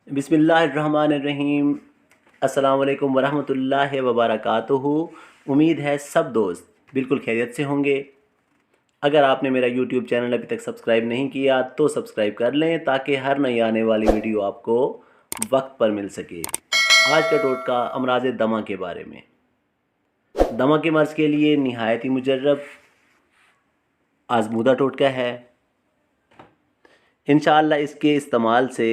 بسم اللہ الرحمن الرحیم۔ السلام علیکم ورحمۃ اللہ وبرکاتہ۔ امید ہے سب دوست بالکل خیریت سے ہوں گے۔ اگر آپ نے میرا یوٹیوب چینل ابھی تک سبسکرائب نہیں کیا تو سبسکرائب کر لیں تاکہ ہر نئی آنے والی ویڈیو آپ کو وقت پر مل سکے۔ آج کا ٹوٹکا امراض دمہ کے بارے میں۔ دمہ کے مرض کے لیے نہایت ہی مجرب آزمودہ ٹوٹکا ہے۔ انشاءاللہ اس کے استعمال سے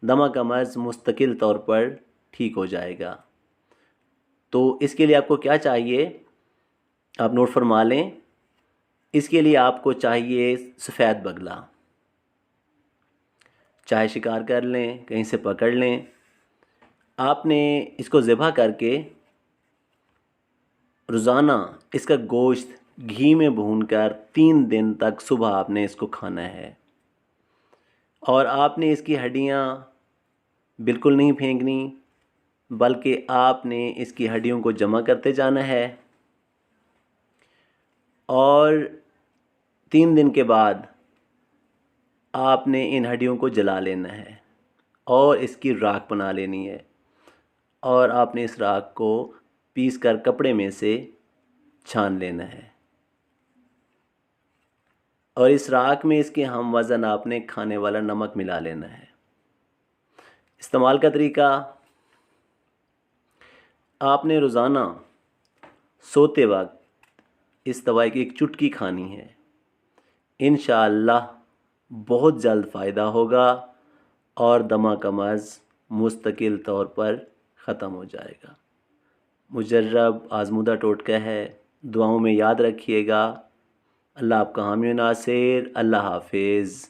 دمہ کا مرض مستقل طور پر ٹھیک ہو جائے گا۔ تو اس کے لیے آپ کو کیا چاہیے، آپ نوٹ فرما لیں۔ اس کے لیے آپ کو چاہیے سفید بگلا، چاہے شکار کر لیں، کہیں سے پکڑ لیں۔ آپ نے اس کو ذبح کر کے روزانہ اس کا گوشت گھی میں بھون کر 3 دن تک صبح آپ نے اس کو کھانا ہے، اور آپ نے اس کی ہڈیاں بالکل نہیں پھینکنی، بلکہ آپ نے اس کی ہڈیوں کو جمع کرتے جانا ہے، اور 3 دن کے بعد آپ نے ان ہڈیوں کو جلا لینا ہے اور اس کی راکھ بنا لینی ہے، اور آپ نے اس راکھ کو پیس کر کپڑے میں سے چھان لینا ہے، اور اس راکھ میں اس کے ہم وزن آپ نے کھانے والا نمک ملا لینا ہے۔ استعمال کا طریقہ، آپ نے روزانہ سوتے وقت اس دوائی کی ایک چٹکی کھانی ہے۔ انشاءاللہ بہت جلد فائدہ ہوگا اور دمہ کا مرض مستقل طور پر ختم ہو جائے گا۔ مجرب آزمودہ ٹوٹکا ہے، دعاؤں میں یاد رکھیے گا۔ اللہ آپ کا حامی و ناصر۔ اللہ حافظ۔